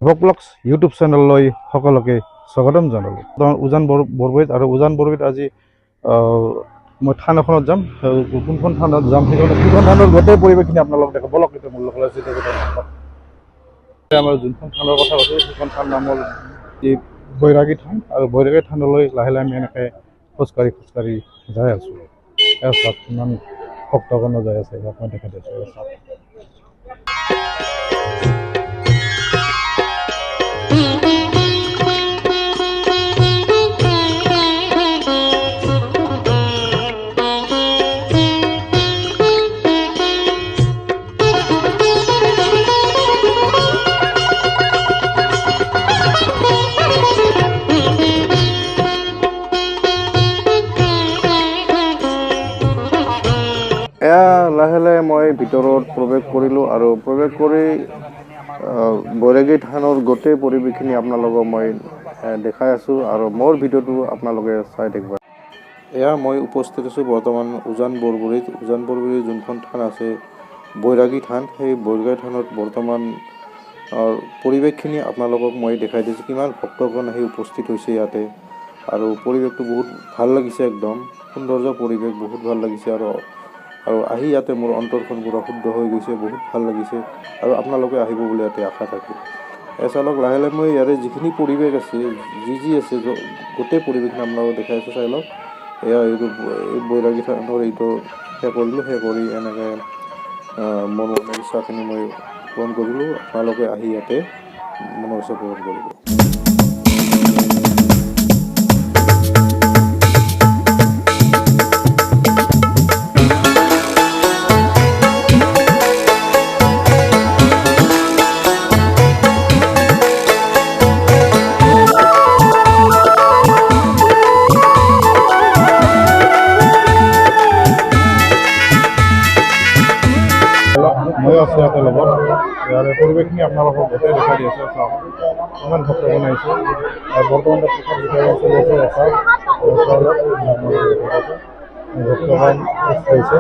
Blogs YouTube চেনেললৈ সকলোকে স্বাগতম জনালোঁ। উজান বৰবৈত আৰু উজান বৰবৈত আজি মই থান এখনত যাম। কোনখন থানত যাম সেইখন থানৰ গোটেই পৰিৱেশখিনি আপোনালোকক দেখাব। বলক এতিয়া মোৰ লগত আছে আমাৰ যোনখন থানৰ কথা কৈছে সেইখন থান নাম হ'ল বৈৰাগী থান। আৰু বৈৰাগী থানলৈ লাহে লাহে আমি এনেকৈ খোজকাঢ়ি যাই আছোঁ। চাওক কিমান ভক্তগণ যাই আছে, মই দেখা দিছোঁ। চাওক লাহে লাহে মই ভিতৰত প্ৰৱেশ কৰিলোঁ আৰু প্ৰৱেশ কৰি বৈৰাগী থানৰ গোটেই পৰিৱেশখিনি আপোনালোকক মই দেখাই আছোঁ আৰু মোৰ ভিডিঅ'টো আপোনালোকে চাই থাকিব। মই উপস্থিত আছোঁ বৰ্তমান উজান বৰবৈত যোনখন থান আছে বৈৰাগী থান, সেই বৈৰাগী থানত বৰ্তমান পৰিৱেশখিনি আপোনালোকক মই দেখাই দিছোঁ। কিমান ভক্তগণ আহি উপস্থিত হৈছে ইয়াতে আৰু পৰিৱেশটো বহুত ভাল লাগিছে, একদম সৌন্দৰ্য পৰিৱেশ, বহুত ভাল লাগিছে। আৰু আহি ইয়াতে মোৰ অন্তৰখন পূৰা শুদ্ধ হৈ গৈছে, বহুত ভাল লাগিছে আৰু আপোনালোকে আহিব বুলি ইয়াতে আশা থাকিল। চাই লাহে লাহে মই ইয়াৰে যিখিনি পৰিৱেশ আছে, যি আছে গোটেই পৰিৱেশখিনি আপোনালোকক দেখাই আছোঁ। চাই লওক, এইটো বৈৰাগী থানৰ এইটো সেই কৰি এনেকৈ মোৰ মনৰ ইচ্ছাখিনি মই পূৰণ কৰিলোঁ। আপোনালোকে আহি ইয়াতে মনৰ ইচ্ছা পূৰণ কৰিব। মই আছোঁ ইয়াতে লগত, ইয়াৰে পৰিৱেশখিনি আপোনালোকক গোটেই দেখাই দি আছোঁ। চাওক ইমান ভক্তগণ আহিছে আৰু বৰ্তমান প্ৰসাদ বিতৰণ চলি আছে। ভক্তগণ হৈছে।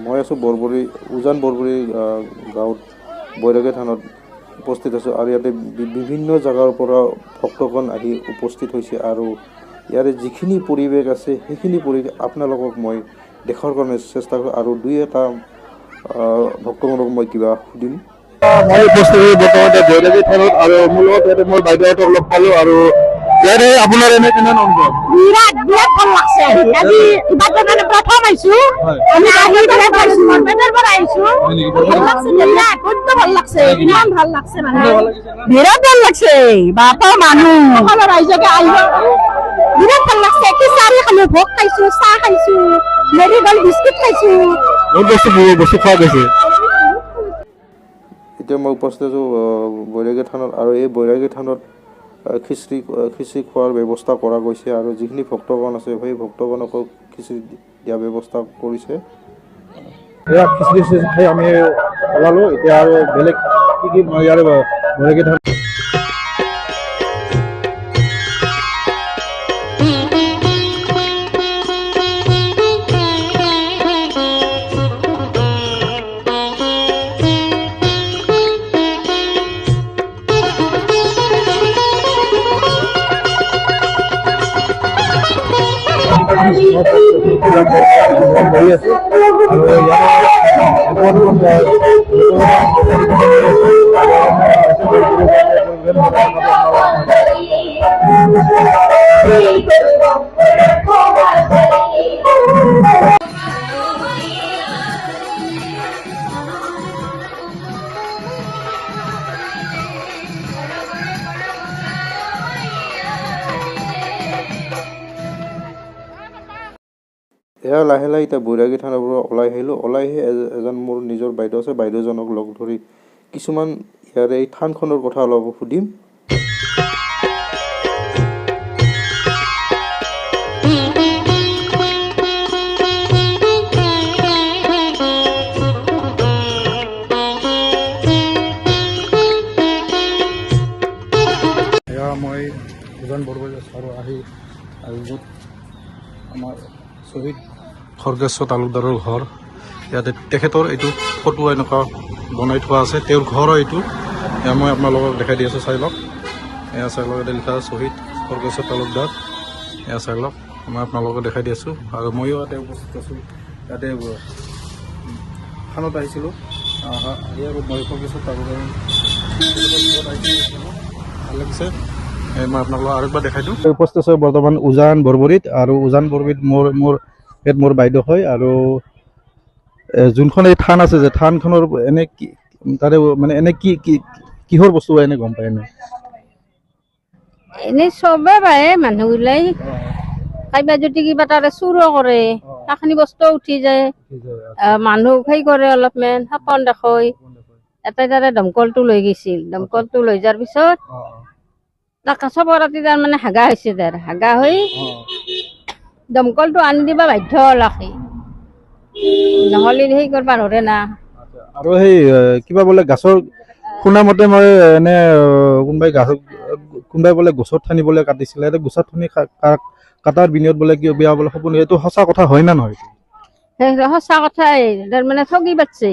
মই আছোঁ উজান বৰবৰী গাঁৱত বৈৰাগী থানত উপস্থিত আছোঁ আৰু ইয়াতে বিভিন্ন জেগাৰ পৰা ভক্তগণ আহি উপস্থিত হৈছে আৰু ইয়াৰে যিখিনি পৰিৱেশ আছে সেইখিনি পৰিৱেশ আপোনালোকক মই দেখাৰ কাৰণে চেষ্টা কৰোঁ আৰু দুই এটা ভক্তগণক মই কিবা সুধিম। মই উপস্থিত বৰ্তমানে বৈৰাগী থানত আৰু মোৰ লগত ইয়াতে মই বাইদেউহঁতক লগ পালোঁ আৰু ইয়াৰে আপোনাৰ এনে কিমান অনুভৱ? বিৰাট ভাল লাগছে। আজি ইবাৰ প্ৰথম আহিছোঁ, আমি বৰপেটাৰ পৰা আহিছোঁ। ভাল লাগছে, ইমান ভাল লাগছে, মানে বিৰাট ভাল লাগছে। বাপা মানুহ সকলো ৰাইজকে আহিব, বিৰাট ভাল লাগছে। খিচাৰি খালোঁ, ভোগ খাইছোঁ, চাহ খাইছোঁ, মেৰিগল বিস্কুট খাইছোঁ, বহুত বস্তু খোৱা গৈছে। এতিয়া মই উপস্থিত আছোঁ বৈৰাগী থানত আৰু এই বৈৰাগী থানত খিচিৰি খোৱাৰ ব্যৱস্থা কৰা গৈছে আৰু যিখিনি ভক্তগণ আছে সেই ভক্তগণকো খিচিৰি দিয়াৰ ব্যৱস্থা কৰিছে। এয়া খিচিৰি খাই আমি ওলালোঁ। এতিয়া আৰু বেলেগ কি ইয়াৰে বৈৰাগী থান বহি আছোঁ আৰু লাহে লাহে এতিয়া বৈৰাগী থানৰ পৰা ওলাই আহিলোঁ। ওলাই আহি এজন মোৰ নিজৰ বাইদেউ আছে, বাইদেউজনক লগ ধৰি কিছুমান ইয়াৰে এই থানখনৰ কথা অলপ সুধিম। আৰু য'ত আমাৰ শ্বহীদ খৰ্গেশ্বৰ তালুকদাৰৰ ঘৰ, ইয়াতে তেখেতৰ এইটো ফটো এনেকুৱা বনাই থোৱা আছে, তেওঁৰ ঘৰ এইটো। এয়া মই আপোনালোকক দেখাই দি আছোঁ, চাই লওক। এয়া চাই লওক, ইয়াতে লিখা আছে শ্বহীদ খৰ্গেশ্বৰ তালুকদাৰ। এয়া চাই লওক, মই আপোনালোকক দেখাই দি আছোঁ। আৰু ময়ো ইয়াতে উপস্থিত আছোঁ, ইয়াতে থানত আহিছিলোঁ। আৰু মই খৰ্গেশ্বৰ তালুকদাৰ ভাল লাগিছে। মই আপোনালোকক আৰু একবাৰ দেখাই দিওঁ। উপস্থিত আছোঁ বৰ্তমান উজান বৰবৰীত, আৰু উজান বৰবৰীত মোৰ বাইদেউ হয়। আৰু যোনখন এই থান আছে যে থানখনৰ এনে কি তাৰে মানে এনে কি কিহৰ বস্তু এনে গম পায় এনে? এনেই চবে পায় মানুহগিলাই, কাইবা যদি কিবা তাৰে চুৰ কৰে সেইখিনি বস্তু উঠি যায়। মানুহ সেই কৰে অলপমান সপন দেখুৱাই। এটাই তাৰে দমকলটো লৈ গৈছিল, দমকলটো লৈ যোৱাৰ পিছত তাক চবৰ ৰাতি তাৰমানে হাগা হৈছে, তাৰ হাগা হৈ দমকলটো আনি দিবা বাধ্য হলাকে, নহ'লে সেই কৰিব নোৱাৰে না। আৰু সেই কিবা বোলে গাছৰ শুনা মতে মই এনে কোনোবাই বোলে গছত ঠানি বোলে কাটিছিলে, গছত ঠানি কাটাৰ বিনিময়ত বোলে কিবা বোলে সপোন, এইটো সঁচা কথা হয় না নহয়? সেইটো সঁচা কথাই, তাৰমানে ঠগি পাতছে।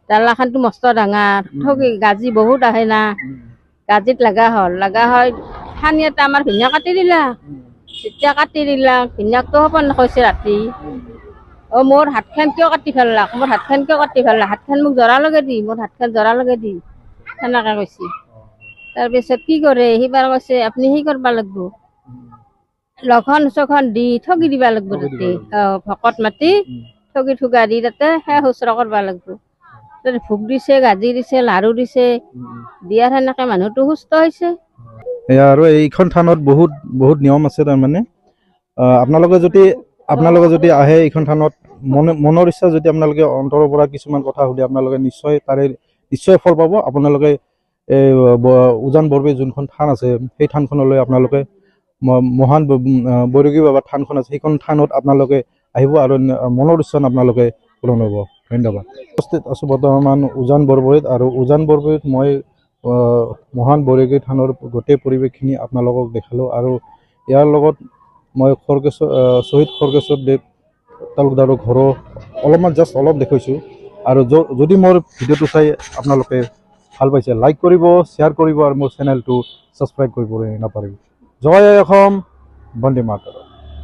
দালাখানটো মস্ত ডাঙৰ, ঠগি গাজি বহুত আহে না, গাজিত লগা হয় ঠানি এটা আমাৰ ভিনিয়া কাটি দিলা। যেতিয়া কাটি দিলা ভিনিয়াকটো সপন কৈছে ৰাতি, মোৰ হাতখন কিয় কাটি ফেললাক, মোৰ হাতখন কিয় কাটি ফেললাক, হাতখন মোক জৰা লগে দি, মোৰ হাতখন জৰা লগে দি, সেনেকে কৈছে। তাৰপিছত কি কৰে সিবাৰ কৈছে আপুনি সেই কৰিব লাগিব, লঘন চঘন দি ঠগি দিবা লাগিব, তাতে ভকত মাতি ঠগি ঠুগা দি তাতে সেই শুশ্ৰূষা কৰিব লাগিব। তাতে ভোগ দিছে, গাজি দিছে, লাৰু দিছে, দিয়াৰ সেনেকে মানুহটো সুস্থ হৈছে। আৰু এইখন থানত বহুত নিয়ম আছে তাৰমানে। আপোনালোকে যদি আহে এইখন থানত, মনৰ ইচ্ছা যদি আপোনালোকে অন্তৰৰ পৰা কিছুমান কথা সুধে, আপোনালোকে নিশ্চয় ফল পাব। আপোনালোকে এই উজান বৰবীৰ যোনখন থান আছে সেই থানখনলৈ আপোনালোকে মহান বৈৰাগী বাবাৰ থানখন আছে, সেইখন থানত আপোনালোকে আহিব আৰু মনৰ ইচ্ছা আপোনালোকে পূৰণ হ'ব। ধন্যবাদ। উপস্থিত আছোঁ বৰ্তমান উজান বৰবৰীত, আৰু উজান বৰবৰীত মই মহান বৈৰাগী থানৰ গোটেই পৰিৱেশখিনি আপোনালোকক দেখালোঁ। আৰু ইয়াৰ লগত মই শ্বহীদ খৰ্গেশ্বৰ দেৱ তালুকদাৰৰ ঘৰো অলপ দেখুৱাইছোঁ। আৰু যদি মোৰ ভিডিঅ'টো চাই আপোনালোকে ভাল পাইছে, লাইক কৰিব, শ্বেয়াৰ কৰিব, আৰু মোৰ চেনেলটো ছাবস্ক্ৰাইব কৰিব নাপাহৰিব। জয় অসম, বন্দে মাতৰম।